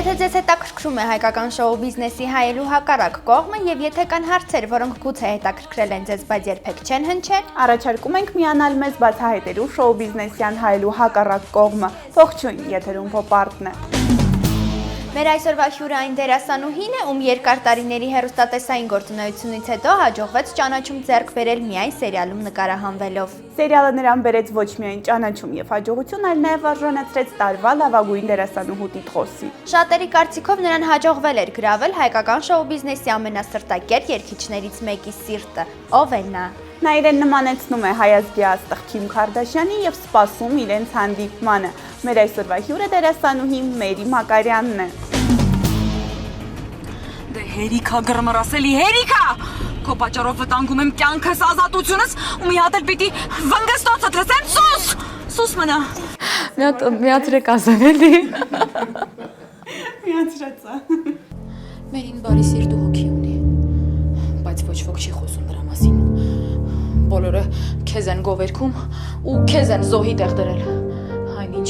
Եթե ձեզ հետաքրքրում է հայկական շոու բիզնեսի հայելու հակառակ կողմը եւ եթե կան հարցեր, որոնք գուցե հետաքրքրել են ձեզ, բայց երբեք չեն հնչել, առաջարկում ենք միանալ մեզ բացահայտելու շոու բիզնեսյան հայելու հակառակ կողմը։ Ողջույն, եթերում Փոպարտն է։ Մեր այսօրվա հյուրը այն դերասանուհին է, ում երկար տարիների հեռուստատեսային գործունեությունից հետո հաջողվեց ճանաչում ձեռք բերել միայն սերիալում նկարահանվելով։ Սերիալը նրան բերեց ոչ միայն ճանաչում եւ հաջողություն, այլ նաեւ արժանացրեց տարվա լավագույն դերասանուհու տիտղոսի։ Շատերի կարծիքով նրան հաջողվել էր գրավել հայկական շոու բիզնեսի ամենասրտակեր երգիչներից մեկի սիրտը։ Ով է նա։ Նա իրեն նմանեցնում է հայազգի աստղ Քիմ Քարդաշյանին եւ սպասում իրենց հանդիպմանը։ Մեր այսօրվա հյուրը դերասանուհի Մերի Մակարյանն է։ Դե հերիքա գրմռասելի հերիքա։ Քո պատճառով վտանգում եմ կյանքս, ազատությունս ու մի հատ էլ պիտի վնգստոցը դրսեմ սուս։ Սուս մնա։ Միացրեք ասեմ էլի։ Միացրածա։ Մերին բարի սիրտ ու հոգի ունի, բայց ոչ ոք չի խոսում նրա մասին։ Բոլորը քեզ են գովերքում ու քեզ են զոհի տեղ դրել։ Այնինչ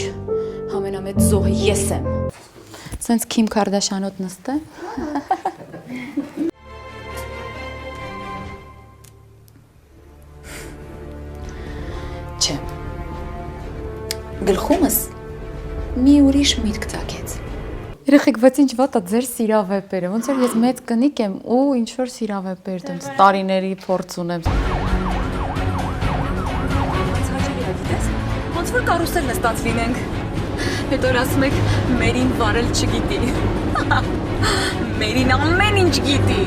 ամենամեծ զոհը ես եմ։ Սենց Քիմ Քարդաշյանոտ նստե։ Չէ։ Գլխումս մի ուրիշ միտք ծագեց։ Երեխեք, բայց ինչ վատ է ձեր սիրավեպերը, ոնց որ ես մեծ կնիկ եմ ու ինչ որ սիրավեպեր դեմ տարիների փորձ ունեմ։ Ոնց որ կարուսելն է ստաց լինենք։ Հետո ասում եք Մերին վարել չգիտի։ Մերին ամեն ինչ գիտի։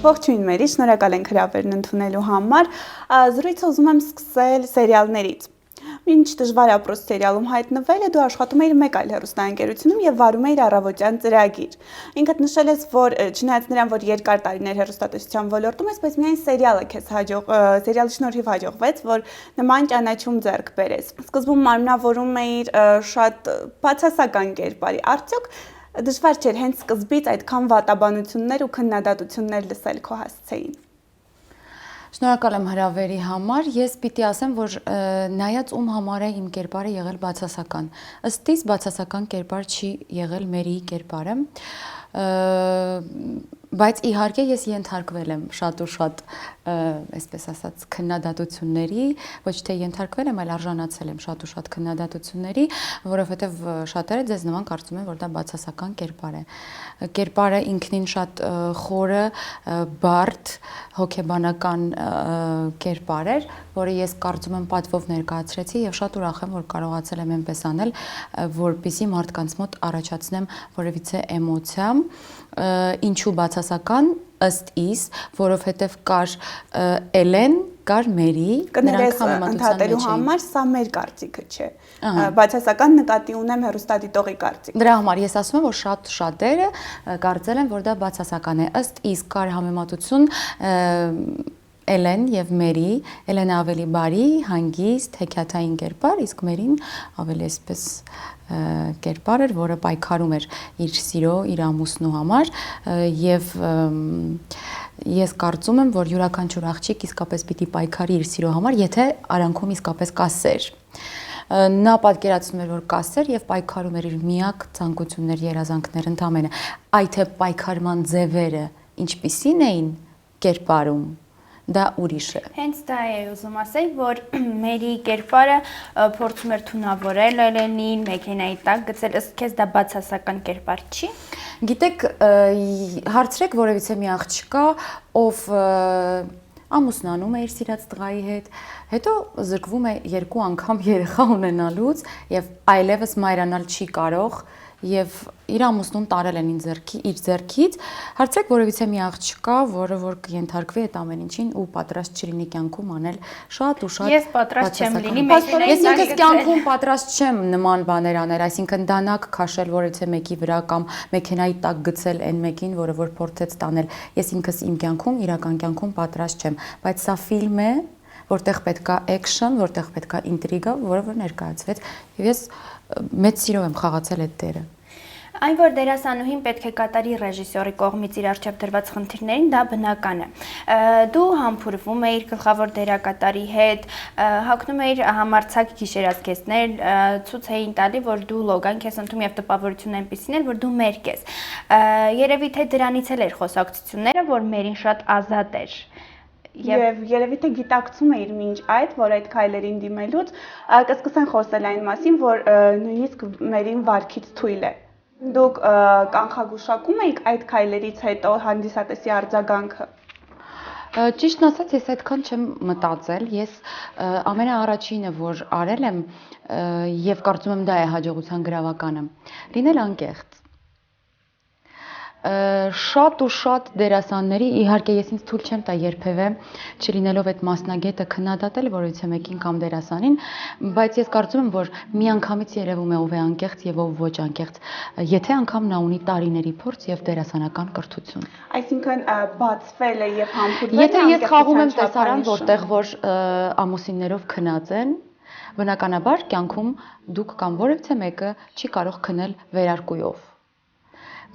Ողջույն Մերի, շնորհակալ ենք հրավերն ընդունելու համար։ Զրույցը ուզում եմ սկսել սերիալներից։ Մինչ դժվար ապրոց սերիալում հայտնվելը դու աշխատում էիր մեկ այլ հեռուստաընկերությունում եւ վարում էիր առավոտյան ծրագիր։ Ինքդ նշել ես, որ չնայած նրան, որ երկար տարիներ հեռուստատեսության ոլորտում ես, բայց միայն սերիալը քեզ սերիալի շնորհիվ հաջողվեց, որ նման ճանաչում ձեռք բերես։ Սկզբում մարմնավորում էիր շատ բացասական կերպարի։ Արդյոք դժվար չէր հենց սկզբից այդքան վատաբանություններ ու քննադատություններ լսել քո հասցեին։ Շնորհակալ եմ հրավերի համար։ Ես պիտի ասեմ, որ նայած ում համար է իմ կերպարը եղել բացասական։ Ըստ իս բացասական կերպար չի եղել Մերիի կերպարը։ Բայց իհարկե ես ենթարկվել եմ շատ ու շատ, այսպես ասած, քննադատությունների, ոչ թե ենթարկվել եմ, այլ արժանացել եմ շատ ու շատ քննադատությունների, որովհետև շատերը ձեզ նման կարծում են, որ դա բացասական կերպար է։ Կերպարը ինքնին շատ խորը, բարդ, հոգեբանական կերպար էր, որը ես կարծում եմ պատվով ներկայացրեցի եւ շատ ուրախ եմ, որ կարողացել եմ այնպես անել, որպեսզի մարդկանց մոտ առաջացնեմ որևիցե էմոցիա, ինչու բացասական ըստ իս, որովհետև կար Էլեն, կար Մերի, նրանք համեմատելու համար սա մեր կարծիքը չէ։ Բացասական նկատի ունեմ հեռուստադիտողի կարծիքը։ Դրա համար ես ասում եմ, որ շատերը կարծել են, որ դա բացասական է։ Ըստ իս կար համեմատություն Էլեն եւ Մերի, Էլենը ավելի բարի, հանգիստ, հեքիաթային կերպար, իսկ Մերին ավելի այսպես կերպար էր, որը պայքարում էր իր սիրո, իր ամուսնու համար եւ ես կարծում եմ, որ յուրաքանչյուր աղջիկ իսկապես պիտի պայքարի իր սիրո համար, եթե արանքում իսկապես կա սեր։ Նա պատկերացնում էր, որ կա սեր եւ պայքարում էր իր միակ ցանկություններ, երազանքներ ընդամենը։ Այդ թե պայքարման ձևերը ինչպիսին էին կերպարում դա ուրիշ է։ Հենց դա է ուզում ասել, որ Մերի կերպարը փորձում էր թունավորել Էլենին, մեքենայի տակ գցել, ըստ քեզ դա բացասական կերպար չի։ Գիտեք, հարցրեք որևիցե մի աղջկա, ով ամուսնանում է իր սիրած տղայի հետ, հետո զրկվում է 2 անգամ երեխա ունենալուց եւ այլևս մայրանալ չի կարող եւ իր ամուսնուն տարել են իր ձեռքից, հարցրեք որևիցե մի աղջկա, որը որ կենթարկվի այդ ամեն ինչին ու պատրաստ չլինի կյանքում անել շատ ու շատ։ Ես պատրաստ չեմ լինի, ես ինքս կյանքում պատրաստ չեմ նման բաներ անել, այսինքն դանակ քաշել որևիցե մեկի վրա կամ մեքենայի տակ գցել այն մեկին, որը որ փորձեց տանել։ Ես ինքս իմ կյանքում, իրական կյանքում պատրաստ չեմ, բայց սա ֆիլմ է, որտեղ պետք է էքշն, որտեղ պետք է ինտրիգա, որը որ ներկայացվեց, եւ ես մեծ սիրով եմ խաղացել այդ դերը։ Այն, որ դերասանուհին պետք է կատարի ռեժիսորի կողմից իր առջև դրված խնդիրներին, դա բնական է։ Դու համբուրվում էիր գլխավոր դերակատարի հետ, հագնում էիր համարձակ գիշերազգեստներ, ցույց էին տալի, որ դու լոգանք ես ընդունում եւ տպավորությունն այնպեսին էր, որ դու մերկ ես։ Երևի թե դրանից էլ էր խոսակցությունները, որ մերին շատ ազատ էր։ Եվ երևի թե գիտակցում էիր մինչ այդ, որ այդ քայլերին դիմելուց կսկսեն խոսել այն մասին, որ նույնիսկ մերին վարքից թույլ է։ Դուք կանխագուշակում եք այդ քայլերից հետո հանդիսատեսի արձագանքը։ Ճիշտն ասած, ես այդքան չեմ մտածել, ես ամենաառաջինը, որ արել եմ եւ կարծում եմ դա է հաջողության գրավականը, լինել անկեղծ։ Շատ ու շատ դերասանների, իհարկե ես ինձ թույլ չեմ տա երբևէ չլինելով այդ մասնագետը քննադատել որևիցե մեկին կամ դերասանին, բայց ես կարծում եմ, որ միանգամից երևում է ով է անկեղծ եւ ով ոչ անկեղծ, եթե անգամ նա ունի տարիների փորձ եւ դերասանական կրթություն։ Այսինքն բացվել է եւ համբուրվել։ Եթե ես խաղում եմ տեսարան, որտեղ որ ամուսիններով քնած են, բնականաբար կյանքում դուք կամ որևիցե մեկը չի կարող քնել վերարկուով։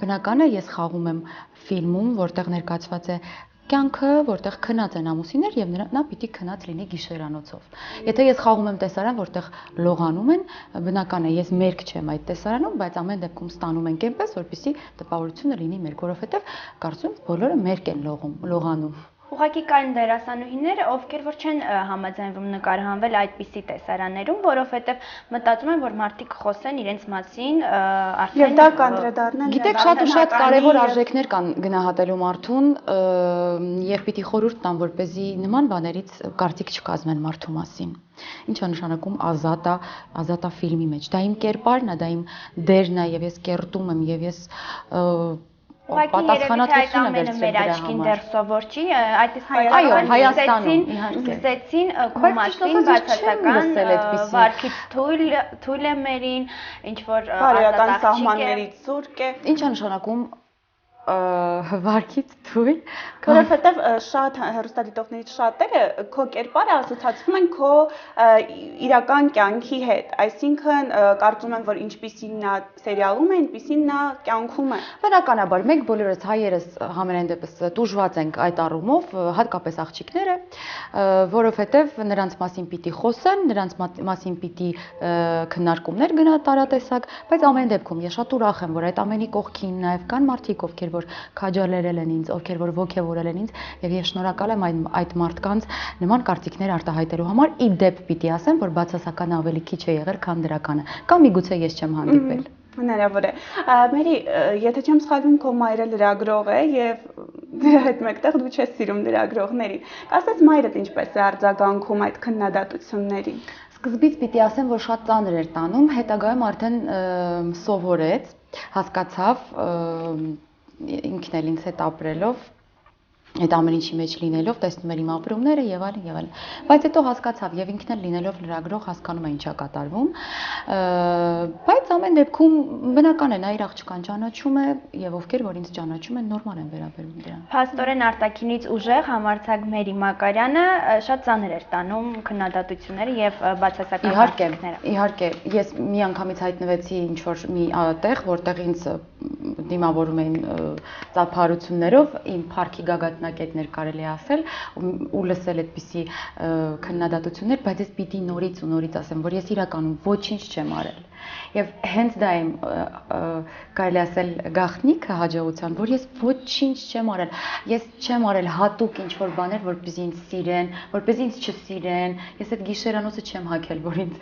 Բնական է, ես խաղում եմ ֆիլմում, որտեղ ներկայացված է կյանքը, որտեղ քնած են ամուսիններ եւ նա պիտի քնած լինի գիշերանոցով։ Եթե ես խաղում եմ տեսարան, որտեղ լողանում են, բնական է, ես մերկ չեմ այդ տեսարանում, բայց ամեն դեպքում ստանում ենք այնպես, որպեսզի տպավորությունը լինի մերկ, որովհետեւ կարծում եմ բոլորը մերկ են լողանում։ Ուղղակի կային դերասանուհիներ, ովքեր որ չեն համաձայնվում նկարահանվել այդպիսի տեսարաններում, որովհետև մտածում են, որ մարդիկ խոսեն իրենց մասին, արդեն դա կանդրադառնան։ Գիտեք, շատ ու շատ կարևոր արժեքներ կան գնահատելու մարդուն եւ պիտի խորհուրդ տամ, որպեսզի նման բաներից կարծիք չկազմեն մարդու մասին։ Ինչ է նշանակում ազատա ֆիլմի մեջ։ Դա իմ կերպարն է, դա իմ դերն է եւ ես կերտում եմ եւ ես պատասխանատվությունը վերցրել մեր աչքին դեռ սովոր չի, այդ իսկ այո, Հայաստանում սկսեցին քո մասին բացասական վարքից թույլ է մերին, ինչ որ բարոյական սահմաններից զուրկ է։ Ինչ է նշանակում վարքից թույլ, որովհետև շատ հեռուստադիտողներից շատերը քո կերպարը ասոցացվում են քո իրական կյանքի հետ, այսինքն կարծում են, որ ինչպիսին նա սերիալում է, այնպիսին նա կյանքում է։ Բնականաբար, մենք բոլորս հայերս համենայն դեպս տուժված ենք այդ առումով, հատկապես աղջիկները, որովհետև նրանց մասին պիտի խոսեն, նրանց մասին պիտի քննարկումներ գնա տարատեսակ, բայց ամեն դեպքում ես շատ ուրախ եմ, որ այդ ամենի կողքին նաև կան մարդիկ, ովքեր որ քաջալերել են ինձ, ովքեր որ ոգևորել են ինձ, եւ ես շնորհակալ եմ այդ մարդկանց նման կարծիքներ արտահայտելու համար։ Ի դեպ պիտի ասեմ, որ բացասականը ավելի քիչ է եղել, քան դրականը, կամ միգուցե ես չեմ հանդիպել։ Հնարավոր է։ Մերի, եթե չեմ սխալվում, քո մայրը լրագրող է եւ դրա հետ մեկտեղ դու չես սիրում լրագրողներին։ Ասես մայրդ ինչպես է արձագանքում այդ քննադատություններին։ Սկզբից պիտի ասեմ, որ շատ ծանր էր տանում, հետագայում արդեն սովորեց, հասկացավ ինքն էլ ինձ հետ ապրելով, այդ ամեն ինչի մեջ լինելով, տեսնում էր իմ ապրումները եւ այլն եւ այլն։ Բայց հետո հասկացավ եւ ինքն էլ լինելով լրագրող հասկանում է ինչա կատարվում։ Բայց ամեն դեպքում բնական է, նա իր աղջկան ճանաչում է եւ ովքեր որ ինձ ճանաչում են նորմալ են վերաբերվում դրան։ Փաստորեն արտաքինից ուժեղ համարձակ Մերի Մակարյանը շատ ծանր էր տանում քննադատությունները եւ բացասական հարցերը։ Իհարկե, ես մի անգամից հայտնվեցի ինչ որ մի տեղ, որտեղ ինձ դիմավորում էին ծափարություններով, իմ փառքի գագաթնակետներ կարելի է ասել, ու լսել այդպիսի քննադատություններ, բայց ես պիտի նորից ու նորից ասեմ, որ ես իրականում ոչինչ չեմ արել։ Եվ հենց դա իմ կարելի ասել գաղտնիքը հաջողության, որ ես ոչինչ չեմ արել։ Ես չեմ արել հատուկ ինչ-որ բաներ, որպեսզի ինձ սիրեն, որպեսզի ինձ չսիրեն։ Ես այդ գիշերանոցը չեմ հագել, որ ինձ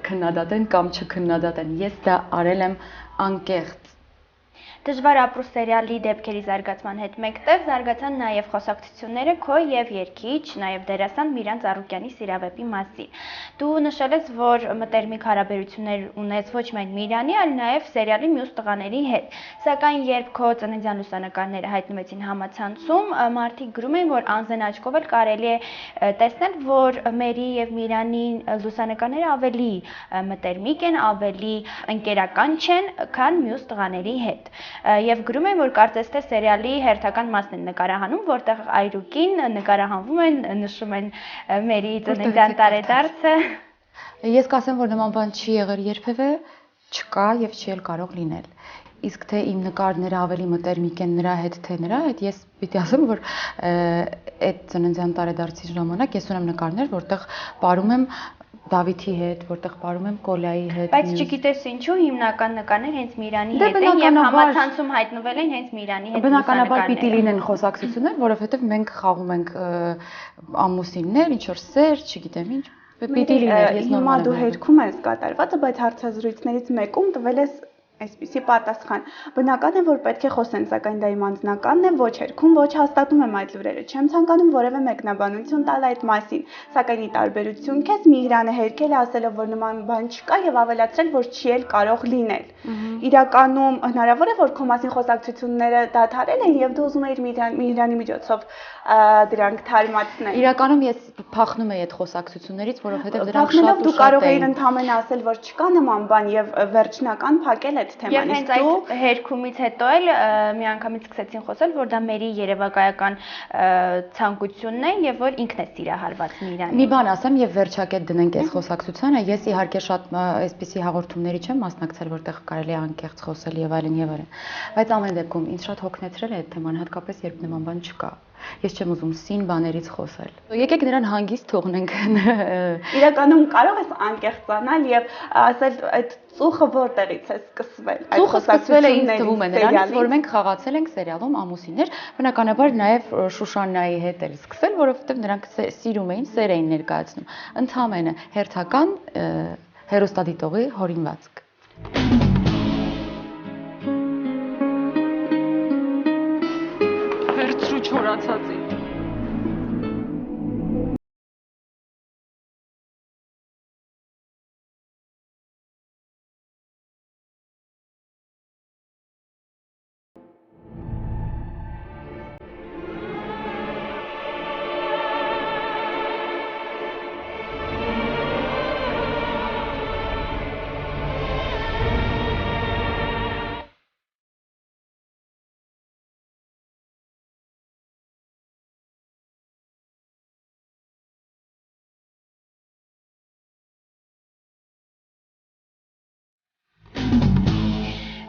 քննադատեն կամ չքննադատեն։ Ես դա արել եմ անկեղծ։ Դժվար ապրու սերիալի դեպքերի զարգացման հետ մեկտեղ զարգացան նաև խոսակցությունները քո եւ երգիչ, նաև դերասան Միրանց Արուկյանի սիրավեպի մասին։ Դու նշել ես, որ մտերմիկ հարաբերություններ ունես ոչ միայն Միրանի, այլ նաև սերիալի մյուս տղաների հետ։ Սակայն երբ քո ծննդյան լուսանկարները հայտնվեցին համացանցում, մարդիկ գրում էին, որ անզեն աչքով էլ կարելի է տեսնել, որ Մերի եւ Միրանի լուսանկարները ավելի մտերմիկ են, ավելի ընկերական չեն, քան մյուս տղաների հետ։ Եվ գրում են, որ կարծես թե սերիալի հերթական մասն են նկարահանում, որտեղ Այրուկին նկարահանվում են, նշում են Մերի ծննդյան տարեդարձը։ Ես կասեմ, որ նման բան չի եղել երբևէ, չկա եւ չի էլ կարող լինել։ իսկ թե իմ նկարները ավելի մտերմիկ են նրա հետ, թե նրա հետ, ես պիտի ասեմ, որ այդ ծննդյան տարեդարձի ժամանակ ես ունեմ նկարներ, որտեղ ապարում եմ Դավիթի հետ, որտեղ ապարում եմ Կոլայի հետ։ Բայց չգիտես ինչու հիմնական նկարներ հենց Միրանի հետ են եւ համացանցում հայտնվել են հենց Միրանի հետ։ Բնականաբար պիտի լինեն խոսակցություններ, որովհետեւ մենք խաղում ենք ամուսիններ, ինչ որ սեր, չգիտեմ ինչ։ Պիտի լիներ, ես նորմալ եմ։ Հիմա դու հերքում ես կատարվածը, բայց հարցազրույցներից մեկում տվել ես այսպիսի պատասխան։ Բնական է, որ պետք է խոսեն, սակայն դա իմ անձնականն է, ոչ հերքում, ոչ հաստատում եմ այդ լուրերը։ Չեմ ցանկանում որևէ մեկնաբանություն տալ այդ մասին, սակայն ի տարբերություն քեզ Միհրանը հերքել է ասելով, որ նման բան չկա եւ ավելացրել, որ չի էլ կարող լինել։ Իրականում հնարավոր է, որ քո մասին խոսակցությունները դադարել են եւ դու ուզում ես Միհրանի միջոցով դրանք թարմացնել։ Իրականում ես փախնում եի այդ խոսակցություններից, որովհետեւ դրանք շատ ու դու շատ կարող էին։ էիր ընդհանրապես ասել, որ չկա նման բան եւ վերջնական փակել այդ թեման։ Եվ հենց այդ հերքումից հետո էլ միանգամից սկսեցին խոսել, որ դա մերի երևակայական ցանկությունն է եւ որ ինքն է սիրահարված Միրանին։ Մի բան ասեմ եւ վերջակետ դնենք այս խոսակցությանը, ես իհարկե շատ այսպիսի հաղորդումների չեմ մասնակցել, որտեղ կարելի է անկեղծ խոսել եւ այլն եւ այլն։ Բայց ամեն դեպքում ինձ շատ հոգնեցրել է այդ թեման, հատկապես երբ նման բան չկա։ Ես չեմ ուզում սին բաներից խոսել։ Եկեք նրան հանգիստ թողնենք։ Իրականում կարող ես անկեղծանալ եւ ասել այդ ծուխը որտեղից է սկսվել։ Ծուխը սկսվել է ինձ թվում է նրանից, որ մենք խաղացել ենք սերիալում ամուսիններ, բնականաբար նաեւ Շուշաննայի հետ էլ սկսել, որովհետեւ նրանք սիրում էին, սեր էին ներկայացնում։ Ընդհանրապես հերթական հերոստատիտողի հորինվածք։ Վերցրու չորացածի։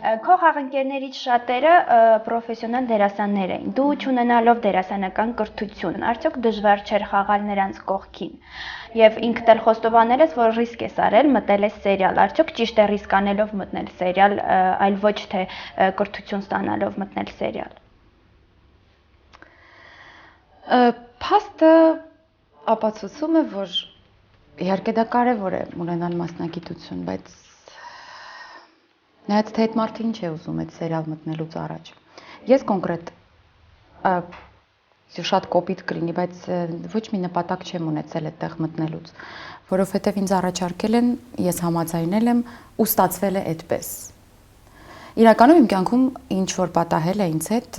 Քո խաղընկերներից շատերը պրոֆեսիոնալ դերասաններ էին։ Դու չունենալով դերասանական կրթություն, արդյոք դժվար չէր խաղալ նրանց կողքին։ Եվ ինքդ էլ խոստովանել ես, որ ռիսկ ես արել, մտել ես սերիալ։ Արդյոք ճիշտ է ռիսկ անելով մտնել սերիալ, այլ ոչ թե կրթություն ստանալով մտնել սերիալ։ Փաստը ապացուցում է, որ իհարկե դա կարևոր է ունենալ մասնագիտություն, բայց նայած թե այդ մարդը ինչ է ուզում այդ սերիալ մտնելուց առաջ։ Ես կոնկրետ շատ կոպիտ կլինի, բայց ոչ մի նպատակ չեմ ունեցել այդտեղ մտնելուց, որովհետև ինձ առաջարկել են, ես համաձայնել եմ ու ստացվել է այդպես։ Իրականում իմ կյանքում ինչ որ պատահել է ինձ հետ,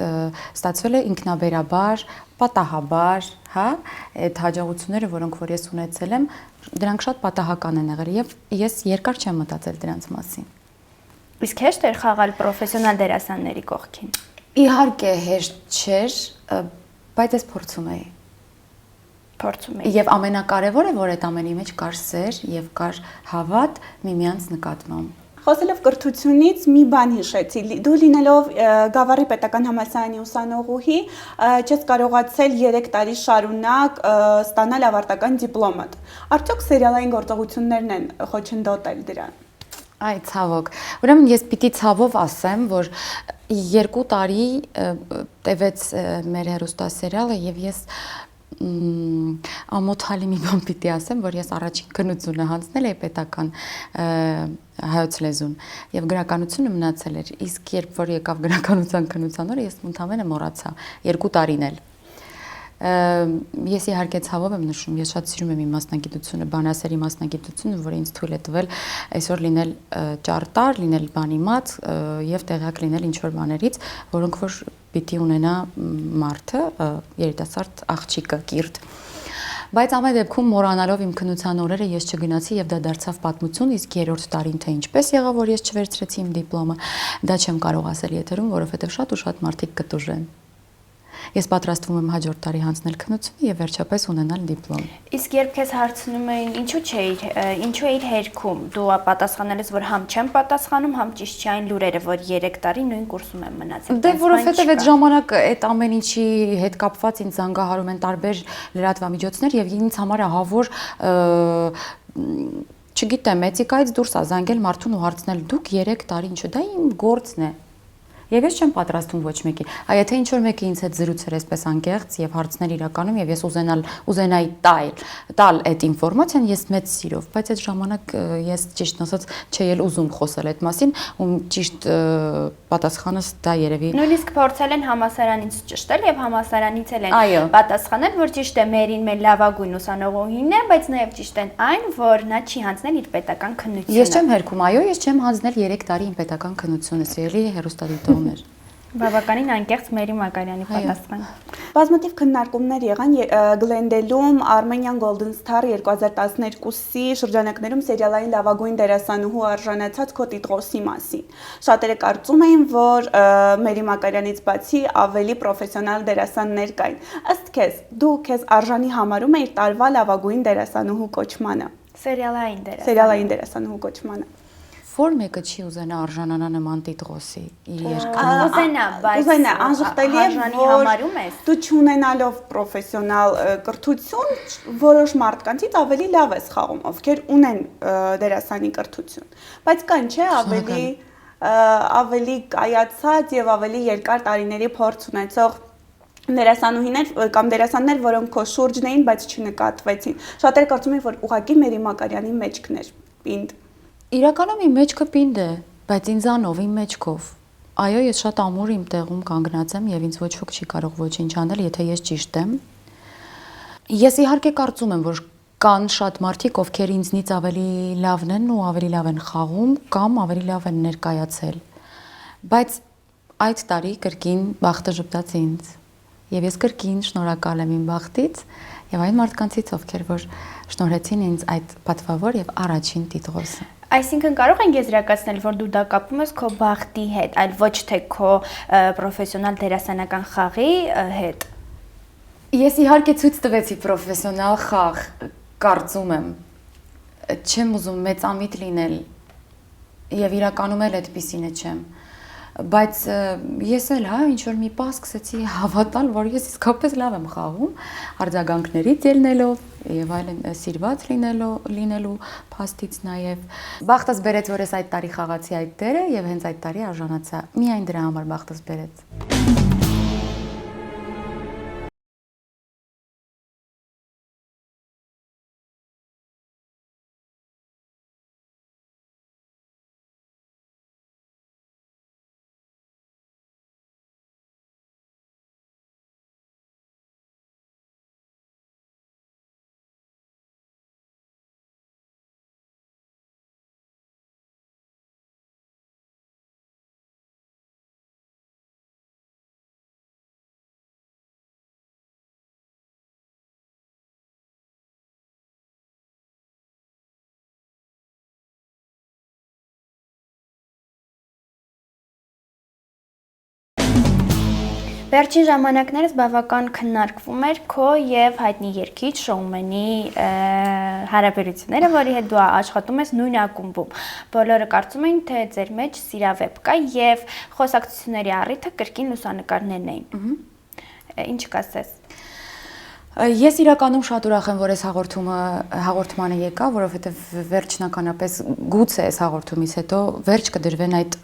ստացվել է ինքնաբերաբար, պատահաբար, հա, այդ հաջողությունները, որոնք որ ես ունեցել եմ, դրանք շատ պատահական են եղել եւ ես երկար չեմ մտածել դրանց մասին։ Իսկ հեշտ էր խաղալ պրոֆեսիոնալ դերասանների կողքին։ Իհարկե հեշտ չէր, բայց ես փորձում էի։ Փորձում էի։ Եվ ամենակարևորը, որ այդ ամենի մեջ կար սեր եւ կար հավատ միմյանց նկատմամբ։ Խոսելով կրթությունից մի բան հիշեցի, դու լինելով Գավառի պետական համալսարանի ուսանողուհի, չես կարողացել 3 տարի շարունակ ստանալ ավարտական դիպլոմդ։ Արդյոք սերիալային գործողություններն են խոչընդոտել դրան։ Այ ցավոք։ Ուրեմն ես պիտի ցավով ասեմ, որ 2 տարի տևեց մեր հեռուստասերիալը եւ ես ամոթալի մի բան պիտի ասեմ, որ ես առաջին քննությունը հանձնել էի պետական հայոց լեզուն եւ գրականությունը մնացել էր, իսկ երբ որ եկավ գրականության քննության օրը, ես ընդամենը մոռացա 2 տարին էլ։ Ես իհարկե ցավով եմ նշում, ես շատ սիրում եմ իմ մասնագիտությունը, բանասերի մասնագիտությունը, որը ինձ թույլ է տվել այսօր լինել ճարտար, լինել բանիմաց եւ տեղյակ լինել ինչ-որ բաներից, որոնք որ պիտի ունենա մարդը, երիտասարդ աղջիկը, կիրթ։ Բայց ամեն դեպքում մոռանալով իմ քննության օրերը ես չգնացի եւ դա դարձավ պատմություն, իսկ 3-րդ տարին թե ինչպես եղավ, որ ես չվերցրեցի իմ դիպլոմը, դա չեմ կարող ասել եթերում, որովհետեւ շատ ու շատ մարդիկ կտուժեն։ Ես պատրաստվում եմ հաջորդ տարի հանձնել քննությունը եւ վերջապես ունենալ դիպլոմ։ Իսկ երբ քեզ հարցնում էին, ինչու էիր հերքում, դու պատասխանել ես, որ համ չեմ պատասխանում, համ ճիշտ չէ այն լուրերը, որ 3 տարի նույն կուրսում եմ մնացել։ Դե որովհետեւ այդ ժամանակ այդ ամեն ինչի հետ կապված ինձ զանգահարում են տարբեր լրատվամիջոցներ եւ ինձ համար ահավոր չգիտեմ, էթիկայից դուրս է զանգել մարդուն ու հարցնել դուք 3 տարի ինչու, դա իմ գործն է։ Եվ ես չեմ պատրաստվում ոչ մեկին։ Եթե ինչ որ մեկը ինձ հետ զրուցեր այսպես անկեղծ եւ հարցներ իրականում եւ ես ուզենայի տալ այդ ինֆորմացիան, ես մեծ սիրով, բայց այդ ժամանակ ես ճիշտ ասած չէի էլ ուզում խոսել այդ մասին, ու ճիշտ պատասխանս դա երևի նույնիսկ փորձել են համասարանից ճշտել եւ համասարանից էլ են պատասխանել, որ ճիշտ է Մերին մեր լավագույն ուսանողուհին է, բայց նաեւ ճիշտ են այն, որ նա չի հանձնել իր պետական քննությունը։ Ես չեմ հերքում, այո, ես չեմ հանձնել 3 տարի իմ պետական քննությունը, սիրելի հեռուստադիտողներ։ Բավականին անկեղծ Մերի Մակարյանի պատասխան։ Բազմաթիվ քննարկումներ եղան Գլենդելում Armenian Golden Star 2012-ի շրջանակներում սերիալային լավագույն դերասանուհու արժանացած քո տիտղոսի մասին։ Շատերը կարծում էին, որ Մերի Մակարյանից բացի ավելի պրոֆեսիոնալ դերասաններ կային։ Ըստ քեզ, դու քեզ արժանի համարում ես տարվա լավագույն դերասանուհու կոչմանը։ Սերիալային դերասանուհու կոչմանը։ Որ մեկը չի ուզենա արժանանա նման տիտղոսի իր Ուզենա, բայց անժխտելի է, որ դու չունենալով պրոֆեսիոնալ կրթություն, որոշ մարդկանցից ավելի լավ ես խաղում, ովքեր ունեն դերասանի կրթություն։ Բայց կան, չէ, ավելի կայացած եւ ավելի երկար տարիների փորձ ունեցող դերասանուհիներ կամ դերասաններ, որոնք քո շուրջն էին, բայց չնկատվեցին։ Շատերը կարծում են, որ ուղղակի Մերի Մակարյանի մեջքն էր, պինդ։ Իրականում իմ մեջքը պինդ է, բայց ինձանով իմ մեջքով։ Այո, ես շատ ամուր իմ տեղում կանգնած եմ եւ ինձ ոչ ոք չի կարող ոչինչ անել, եթե ես ճիշտ եմ։ Ես իհարկե կարծում եմ, որ կան շատ մարդիկ, ովքեր ինձնից ավելի լավն են ու ավելի լավ են խաղում կամ ավելի լավ են ներկայացել։ Բայց այդ տարի կրկին բախտը ժպտաց ինձ։ Եվ ես կրկին շնորհակալ եմ իմ բախտից եւ այն մարդկանցից, ովքեր որ շնորհեցին ինձ այդ պատվավոր եւ առաջին տիտղոսը։ Այսինքն կարող ենք եզրակացնել, որ դու դա կապում ես քո բախտի հետ, այլ ոչ թե քո պրոֆեսիոնալ դերասանական խաղի հետ։ Ես իհարկե ցույց տվեցի պրոֆեսիոնալ խաղ, կարծում եմ։ Չեմ ուզում մեծամիտ լինել եւ իրականում էլ այդպիսին չեմ։ Բայց ես էլ ինչ որ մի պահ սկսեցի հավատալ, որ ես իսկապես լավ եմ խաղում, արձագանքներից ելնելով եւ այլն սիրված լինելու փաստից նաեւ բախտս բերեց, որ ես այդ տարի խաղացի այդ դերը եւ հենց այդ տարի արժանացա։ Միայն դրա համար բախտս բերեց։ Վերջին ժամանակներս բավական քննարկվում էր քո եւ հայտնի երգիչ շոումենի հարաբերությունները, որի հետ դու աշխատում ես նույն ակումբում։ Բոլորը կարծում էին, թե ձեր մեջ սիրավեպ կա եւ խոսակցությունների առիթը կրկին լուսանկարներն էին։ Ինչ կասես։ Ես իրականում շատ ուրախ եմ, որ այս հաղորդմանը եկա, որովհետև վերջնականապես գուցե այս հաղորդումից հետո վերջ կդրվեն այդ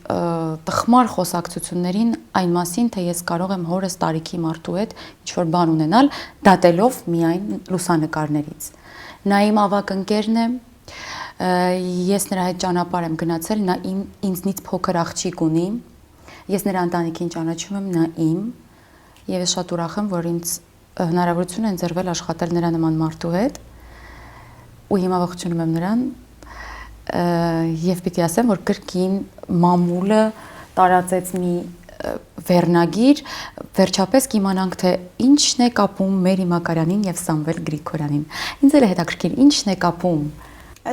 տխմար խոսակցություններին այն մասին, թե ես կարող եմ հորս տարիքի մարդու հետ ինչ-որ բան ունենալ, դատելով միայն լուսանկարներից։ Նա իմ ավագ ընկերն է, ես նրա հետ ճանապարհ եմ գնացել, նա ինձնից փոքր աղջիկ ունի, ես նրա ընտանիքին ճանաչում եմ, նա իմ, եւ ես շատ ուրախ եմ, որ ինձ հնարավորություն է ընձեռվել աշխատել նրա նման մարդու հետ ու հիմա ողջունում եմ նրան եւ պիտի ասեմ, որ կրկին մամուլը տարածեց մի վերնագիր, վերջապես կիմանանք, թե ինչն է կապում Մերի Մակարյանին եւ Սամվել Գրիգորյանին։ Ինձ էլ է հետաքրքիր, ինչն է կապում։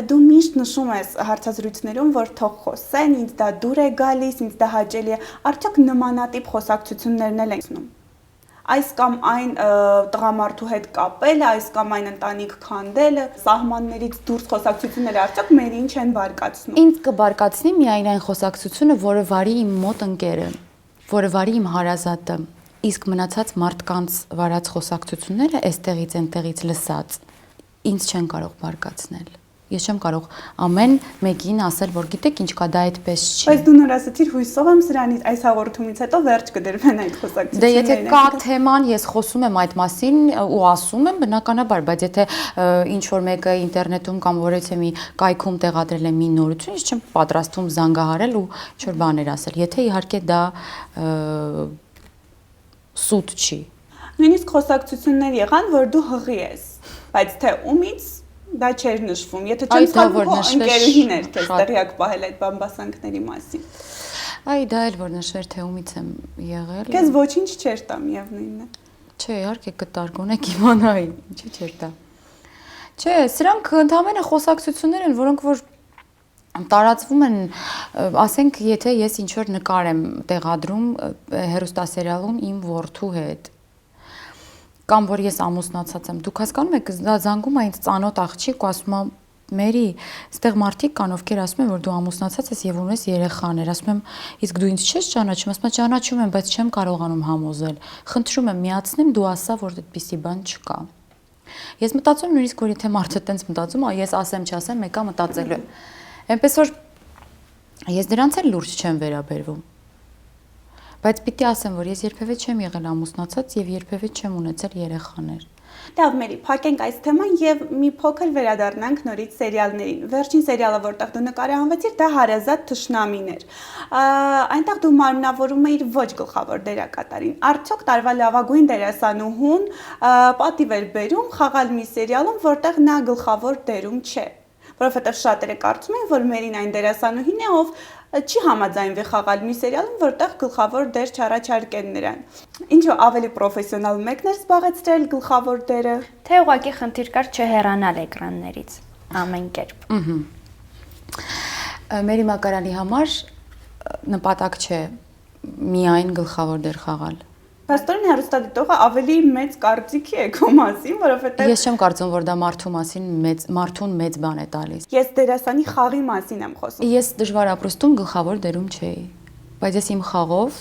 Դու միշտ նշում ես հարցազրույցներում, որ թող խոսեն, ինձ դա դուր է գալիս, ինձ դա հաճելի է, արդյոք նմանատիպ խոսակցություններն էլ են ցնում։ այս կամ այն տղամարդու հետ կապելը, այս կամ այն ընտանիք քանդելը, սահմաններից դուրս խոսակցությունները արդյոք մերին չեն բարկացնում։ Ինձ կբարկացնի միայն այն խոսակցությունը, որը վարի իմ մոտ ընկերը, որը վարի իմ հարազատը, իսկ մնացած մարդկանց վարած խոսակցությունները այստեղից այնտեղից լսած ինձ չեն կարող բարկացնել։ Ես չեմ կարող ամեն մեկին ասել, որ գիտեք ինչ կա, դա այդպես չի։ Բայց դու նոր ասացիր, հույսով եմ սրանից այս հաղորդումից հետո վերջ կդրվեն այդ խոսակցությունները։ Դե եթե կա թեման, ես խոսում եմ այդ մասին ու ասում եմ, բնականաբար, բայց եթե ինչ որ մեկը ինտերնետում կամ որևէ մի կայքում տեղադրել է մի նորություն, ես չեմ պատրաստվում զանգահարել ու ինչ որ բաներ ասել։ Եթե իհարկե դա սուտ չի։ Նույնիսկ խոսակցություններ եղան, որ դու հղի ես, բայց թե ումից դա չէր նշվում։ Եթե չեմ սխալվում, ընկերուհին էր քեզ տեղյակ պահել այդ բամբասանքների մասին։ Այ դա էլ որ նշվեր թե ումից եմ եղել։ Քեզ ոչինչ չէր տա միևնույնն է։ Չէ, իհարկե կտար գոնեք իմանայի, ինչի չէր տա։ Չէ, սրանք ընդհանրապես խոսակցություններ են, որոնք որ տարածվում են, ասենք, եթե ես ինչ որ նկար եմ տեղադրում հեռուստասերիալում իմ որդու հետ, կամ որ ես ամուսնացած եմ, դուք հասկանում եք, դա զանգում է ինձ ծանոթ աղջիկ ու ասում է Մերի, այստեղ մարդիկ կան, ովքեր ասում են, որ դու ամուսնացած ես եւ ունես երեխաներ, ասում եմ, իսկ դու ինձ չես ճանաչում, ասում եմ, ճանաչում եմ, բայց չեմ կարողանում համոզել։ Խնդրում եմ, միացնեմ, դու ասա, որ այդպիսի բան չկա։ Ես մտածում եմ նույնիսկ որ եթե մարդը տենց մտածում, ես ասեմ, չասեմ, մեկը մտածելու է։ Էնպես որ ես դրանց էլ լուրջ չեմ վերաբերվում։ Բայց պիտի ասեմ, որ ես երբևէ չեմ եղել ամուսնացած եւ երբևէ չեմ ունեցել երեխաներ։ Լավ, Մերի, փակենք այս թեման եւ մի փոքր վերադառնանք նորից սերիալներին։ Վերջին սերիալը, որտեղ դու նկարահանվեցիր, դա Հարազատ թշնամին էր։ Այնտեղ դու մարմնավորում էիր ոչ գլխավոր դերակատարին։ Արդյոք տարվա լավագույն դերասանուհուն պատիվ էր բերում խաղալ մի սերիալում, որտեղ նա գլխավոր դերում չէ։ Որովհետեւ շատերը կարծում են, որ Մերին այն դերասանուհին է, ով չի համաձայնվի խաղալ մի սերիալում, որտեղ գլխավոր դեր չառաջարկեն նրան։ Ինչու ավելի պրոֆեսիոնալ մեկն էր զբաղեցրել գլխավոր դերը, թե ուղղակի խնդիր կար չհեռանալ էկրաններից ամեն կերպ։ Մերի Մակարյանի համար նպատակ չէ միայն գլխավոր դեր խաղալ։ Փաստորեն հեռուստադիտողը ավելի մեծ կարծիքի է քո մասին, որովհետև Ես չեմ կարծում, որ դա մարդու մասին մարդուն մեծ բան է տալիս։ Ես դերասանի խաղի մասին եմ խոսում։ Ես դժվար ապրուստում գլխավոր դերում չէի, բայց ես իմ խաղով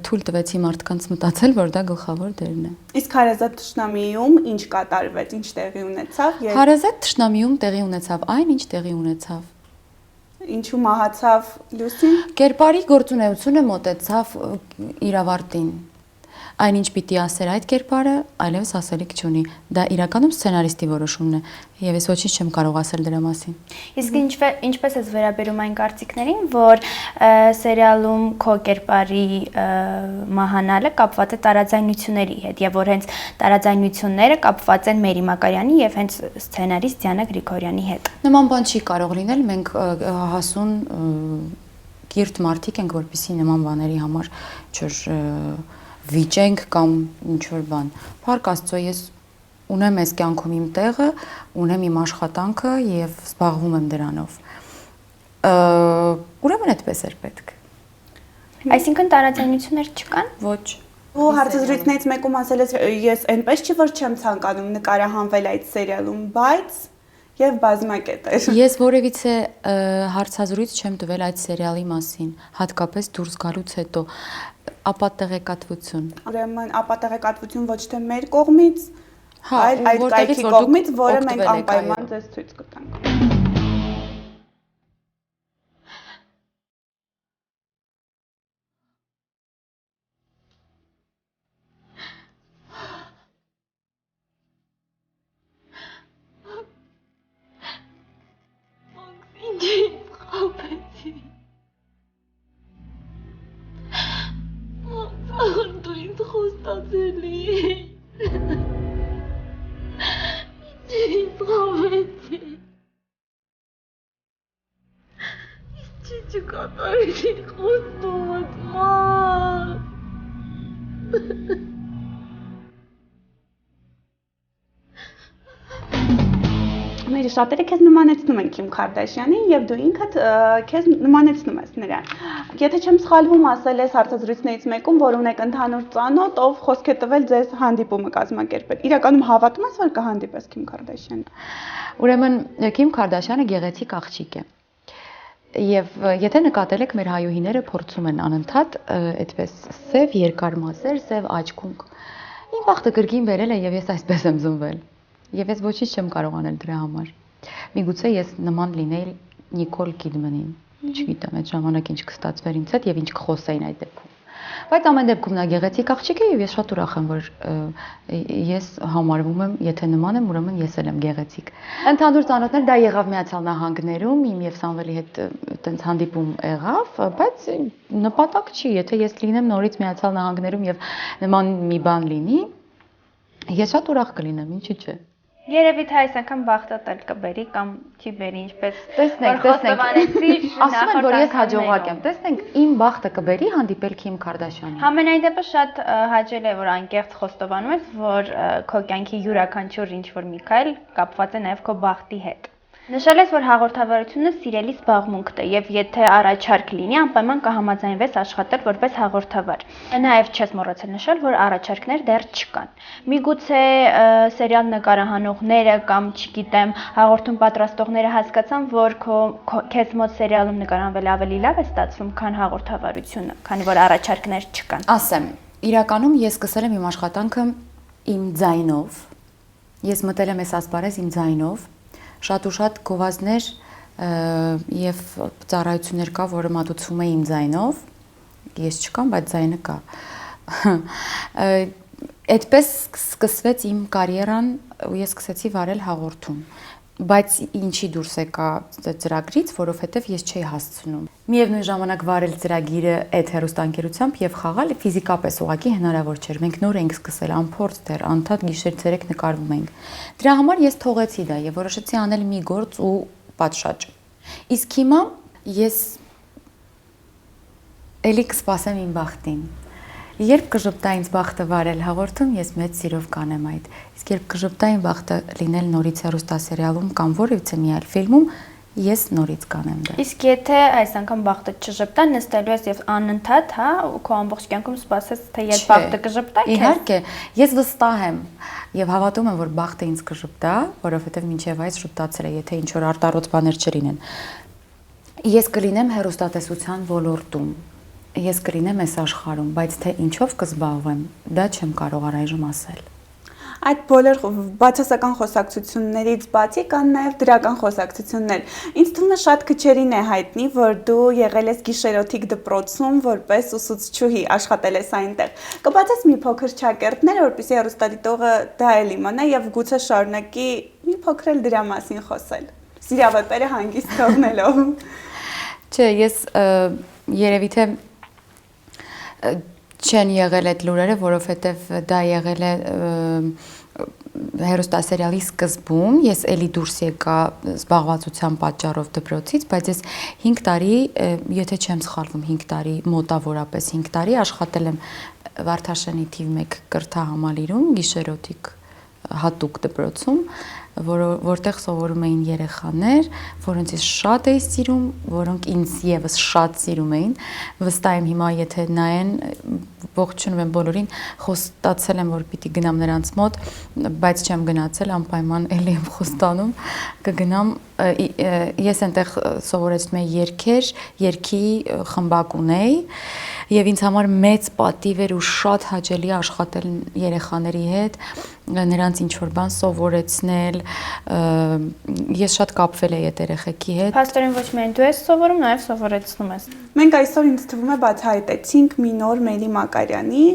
թույլ տվեցի մարդկանց մտածել, որ դա գլխավոր դերն է։ Իսկ Հարազատ թշնամիում ինչ կատարվեց, ինչ տեղի ունեցավ։ Հարազատ թշնամիում տեղի ունեցավ այն, ինչ տեղի ունեցավ։ Ինչու մահացավ Լուսին։ Կերպարի գործունեությունը մոտեցավ իր ավարտին։ Այնինչ պիտի ասեր այդ կերպարը, այլևս ասելիք չունի։ Դա իրականում սցենարիստի որոշումն է, եւ ես ոչինչ չեմ կարող ասել դրա մասին։ Իսկ ինչպես ես վերաբերում այն կարծիքներին, որ սերիալում քո կերպարի մահանալը կապված է տարաձայնությունների հետ եւ որ հենց տարաձայնությունները կապված են Մերի Մակարյանի եւ հենց սցենարիստ Դիանա Գրիգորյանի հետ։ Նման բան չի կարող լինել, մենք հասուն կիրթ մարդիկ ենք, որպեսզի նման բաների համար վիճենք կամ ինչ որ բան։ Փառք Աստծո, ես ունեմ այս կյանքում իմ տեղը, ունեմ իմ աշխատանքը եւ զբաղվում եմ դրանով։ Ուրեմն այդպես էր պետք։ Այսինքն տարաձայնություններ չկան։ Ոչ։ Ու հարցազրույցներից մեկում ասել ես, ես այնպես չի որ չեմ ցանկանում նկարահանվել այդ սերիալում, բայց եւ բազմակետ էր։ Ես որևիցե հարցազրույց չեմ տվել այդ սերիալի մասին, հատկապես դուրս գալուց հետո ապատեղեկատվություն։ Ուրեմն ապատեղեկատվություն ոչ թե մեր կողմից, այլ այդ կայքի կողմից, որը մենք անպայման ձեզ ցույց կտանք։ շատերը քեզ նմանեցնում են Քիմ Քարդաշյանին եւ դու ինքդ քեզ նմանեցնում ես նրան։ Եթե չեմ սխալվում, ասել ես հարցազրույցներից մեկում, որ ունեք ընդհանուր ծանոթ, ով խոսք է տվել ձեզ հանդիպումը կազմակերպել։ Իրականում հավատում ես, որ կհանդիպես Քիմ Քարդաշյանին։ Ուրեմն Քիմ Քարդաշյանը գեղեցիկ աղջիկ է։ Եվ եթե նկատել եք, մեր հայուհիները փորձում են անընդհատ այդպես սև երկար մասեր, սև աչքունք։ Իմ բախտը կրկին վերել է եւ ես այսպես եմ զնվել։ Եվ ես ոչինչ չեմ կարող անել դրա համար։ Միգուցե ես նման լինեի Նիկոլ Կիդմանին։ Չգիտեմ, այդ ժամանակ ինչ կստացվեր ինձ հետ եւ ինչ կխոսեին այդ դեպքում։ Բայց ամեն դեպքում նա գեղեցիկ աղջիկ է եւ ես շատ ուրախ եմ, որ ես համարվում եմ, եթե նման եմ, ուրեմն ես էլ եմ գեղեցիկ։ Ընդհանուր ծանոթներ դա եղավ Միացյալ Նահանգներում, իմ եւ Սամվելի հետ այտենց հանդիպում եղավ, բայց նպատակ չի, եթե ես լինեմ նորից Միացյալ Նահանգներում եւ նման մի բան լինի, ես շատ ուրախ կլինեմ, ինչի՞ չէ։ Երևի թե այս անգամ բախտատ էլ կբերի կամ չի բերի, ինչպես տեսնենք, ասում են, որ ես հաջողակ եմ։ Տեսնենք, իմ բախտը կբերի հանդիպել Քիմ Քարդաշյանին։ Համենայն դեպս շատ հաճելի է, որ անկեղծ խոստովանում ես, որ քո կյանքի յուրաքանչյուր ինչ-որ մի քայլ կապված է նաև քո բախտի հետ։ Նշել ես, որ հաղորդավարությունը սիրելի զբաղմունք է, եւ եթե առաջարկ լինի, անպայման կհամաձայնվես աշխատել որպես հաղորդավար։ Նաև չես մոռացել նշել, որ առաջարկներ դեռ չկան։ Միգուցե սերիալ նկարահանողները կամ, չգիտեմ, հաղորդում պատրաստողները հասկացան, որ քեզ մոտ սերիալում նկարահանվելը ավելի լավ է ստացվում, քան հաղորդավարությունը, քանի որ առաջարկներ չկան։ Ասեմ, իրականում ես սկսել եմ իմ աշխատանքը իմ ձայնով։ Ես մտել եմ այս ասպարեզ իմ ձայնով։ Շատ ու շատ գովազդներ եւ ծառայություններ կա, որը մատուցվում է իմ ձայնով։ Ես չկամ, բայց ձայնը կա։ Այդպես սկսվեց իմ կարիերան ու ես սկսեցի վարել հաղորդում։ Բայց ինչի դուրս եկա ծրագրից, որովհետև ես չէի հասցնում։ Միևնույն ժամանակ վարել ծրագիրը այդ հեռուստաընկերությամբ եւ խաղալ ֆիզիկապես ուղղակի հնարավոր չէր։ Մենք նոր ենք սկսել, անփորձ դեռ, անդադ գիշեր-ցերեկ նկարվում ենք։ Դրա համար ես թողեցի դա եւ որոշեցի անել մի գործ ու պատշաճ։ Իսկ հիմա ես ելի կսպասեմ իմ բախտին։ Երբ կժպտա ինձ բախտը վարել հաղորդում, ես մեծ սիրով կանեմ այդ։ Իսկ երբ կժպտա իմ բախտը լինել նորից հեռուստասերիալում կամ որևիցե մի այլ ֆիլմում, ես նորից կանեմ դա։ Իսկ եթե այս անգամ բախտը չժպտա, նստելու ես եւ անընդհատ, հա, ու քո ամբողջ կյանքում սպասես, թե երբ բախտը կժպտա, իհարկե, ես վստահ եմ եւ հավատում եմ, որ բախտը ինձ կժպտա, որովհետեւ մինչեւ այս ժպտացել է, եթե ինչ որ արտառոց բաներ չլինեն։ Ես կլինեմ հեռուստատեսության ոլորտում։ Ես կլինեմ այս աշխարհում, բայց թե ինչով կզբաղվեմ, դա չեմ կարող առայժմ ասել։ Այդ բոլոր բացասական խոսակցություններից բացի կան նաև դրական խոսակցություններ։ Ինձ թվում է շատ քչերին է հայտնի, որ դու եղել ես գիշերօթիկ դպրոցում որպես ուսուցչուհի, աշխատել ես այնտեղ։ Կբացես մի փոքր ճակերտներ, որպեսզի հեռուստադիտողը դա էլ իմանա եւ գուցե շարունակի մի փոքր էլ դրա մասին խոսել։ Սիրավեպերը հանգիստ թողնելով։ Չէ, ես երևի թե չեն եղել այդ լուրերը, որովհետև դա եղել է հեռուստասերիալի սկզբում, ես էլի դուրս եկա զբաղվածության պատճառով դպրոցից, բայց ես 5 տարի, եթե չեմ սխալվում, 5 տարի, մոտավորապես 5 տարի աշխատել եմ Վարդաշենի թիվ 1 կրթահամալիրում, գիշերօթիկ հատուկ դպրոցում, որտեղ սովորում էին երեխաներ, որոնց ես շատ էի սիրում, որոնք ինձ եւս շատ սիրում էին։ Վստահ եմ հիմա, եթե նայեն, ողջունում եմ բոլորին, խոստացել եմ, որ պիտի գնամ նրանց մոտ, բայց չեմ գնացել, անպայման էլի եմ խոստանում, կգնամ։ Ես այնտեղ սովորեցնում էի երգեր, երգի խմբակ ունեի, եւ ինձ համար մեծ պատիվ էր ու շատ հաճելի աշխատել երեխաների հետ, նրանց ինչ որ բան սովորեցնել, ես շատ կապվել էի այդ երեխեքի հետ։ Փաստորեն ոչ միայն դու ես սովորում, նաև սովորեցնում ես։ Մենք այսօր ինձ թվում է բացահայտեցինք մի նոր Մերի Մակարյանի,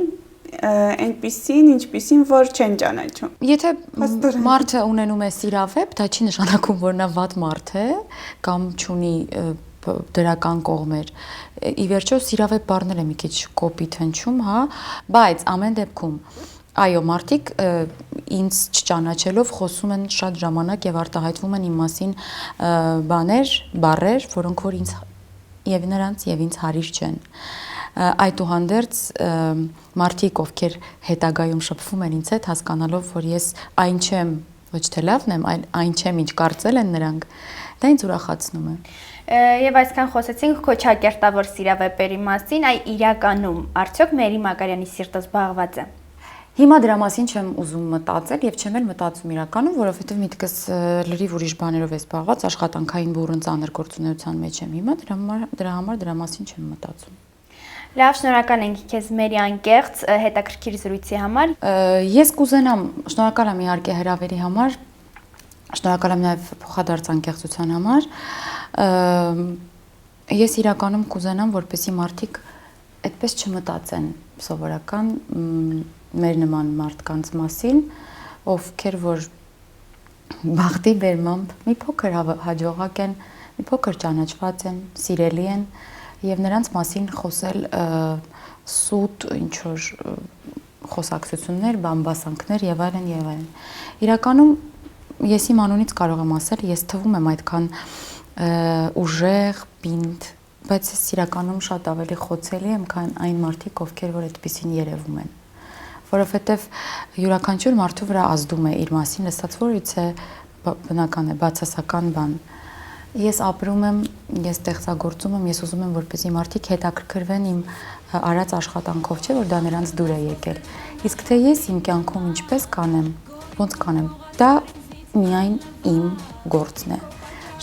այնպիսին, ինչպիսին, որ չեն ճանաչում։ Եթե մարդը ունենում է սիրավեպ, դա չի նշանակում, որ նա վատ մարդ է կամ չունի դրական կողմեր։ Ի վերջո սիրավեպ բառն է մի քիչ կոպիտ հնչում, հա, բայց ամեն դեպքում այո, մարդիկ ինձ չճանաչելով խոսում են շատ ժամանակ եւ արտահայտվում են իմ մասին բաներ, բառեր, որոնք որ ինձ եւ նրանց եւ ինձ հարիր չեն։ Այդուհանդերձ մարդիկ, ովքեր հետագայում շփվում են ինձ հետ, հասկանալով, որ ես այն չեմ, ոչ թե լավն եմ, այլ այն չեմ, ինչ կարծել են նրանք, դա ինձ ուրախացնում է։ Եվ այսքան խոսեցինք քո ճակերտավոր սիրավեպերի մասին, այ իրականում արդյոք Մերի Մակարյանի սիրտը զբաղված է։ Հիմա դրա մասին չեմ ուզում մտածել եւ չեմ էլ մտածում իրականում, որովհետեւ միտքս լրիվ ուրիշ բաներով է զբաղված, աշխատանքային բուրըն ծանր գործունեության մեջ եմ հիմա, դրա համար դրա մասին չեմ մտածում։ Լավ, շնորհակալ ենք քեզ Մերի անկեղծ հետաքրքիր զրույցի համար։ Ես կուզենամ, շնորհակալ եմ իհարկե հրավերի համար, շնորհակալ եմ նաեւ փոխադարձ անկեղծության համար։ Ես իրականում կուզենամ, որպեսզի մարդիկ այդպես չմտածեն սովորական մեր նման մարդկանց մասին, ովքեր որ բախտի բերմամբ մի փոքր հաջողակ են, մի փոքր ճանաչված են, սիրելի են եւ նրանց մասին խոսել սուտ ինչ որ խոսակցություններ, բամբասանքներ եւ այլն եւ այլն։ Իրականում ես իմ անունից կարող եմ ասել, ես թվում եմ այդքան ուժեղ, պինդ, բայց ես իրականում շատ ավելի խոցելի եմ, քան այն մարդիկ, ովքեր որ այդպեսին երևում են։ Որովհետև յուրաքանչյուր մարդու վրա ազդում է իր մասին լսած, որից է բնական է, բացասական բան։ Ես ապրում եմ, ես ստեղծագործում եմ, ես ուզում եմ, որպեսզի մարդիկ հետաքրքրվեն իմ արած աշխատանքով, չէ՞ որ դա նրանց դուր է եկել։ Իսկ թե ես իմ կյանքում ինչպես կանեմ, ոնց կանեմ, դա միայն իմ գործն է։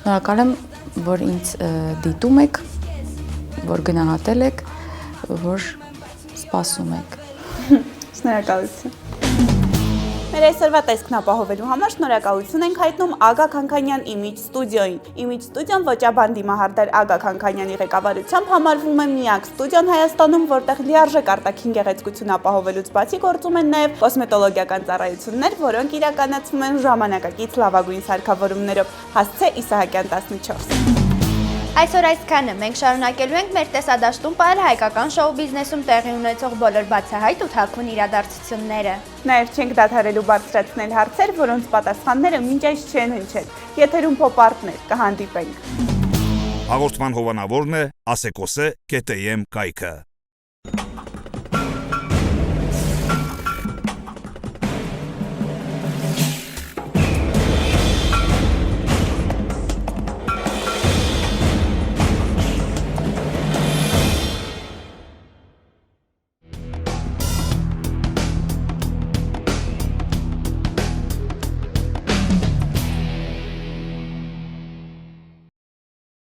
Շնորհակալ եմ, որ ինձ դիտում եք, որ գնահատել եք, որ սպասում եք։ Շնորհակալություն։ Մեր այսօրվա տեսքն ապահովելու համար շնորհակալություն ենք հայտնում Ագա Քանքանյան Image Studio-ին։ Image Studio-ն ոճաբան դիմահարդար Ագա Քանքանյանի ղեկավարությամբ համարվում է միակ ստուդիոն Հայաստանում, որտեղ լիարժեք արտաքին գեղեցկություն ապահովելուց բացի գործում են նաև կոսմետոլոգիական ծառայություններ, որոնք իրականացվում են ժամանակակից լավագույն սարքավորումներով։ Հասցե Իսահակյան 14։ Այսօր այսքանը, մենք շարունակելու ենք մեր տեսադաշտում պահել հայկական շոու բիզնեսում տեղի ունեցող բոլոր բացահայտ ու թաքուն իրադարձությունները։ Նաև չենք դադարելու բարձրացնել հարցեր, որոնց պատասխանները մինչ այս չեն հնչել։ Եթերում փոփ-արտներ, կհանդիպենք։ Հաղորդման հովանավորն է Ասեկոսե KTM կայքը։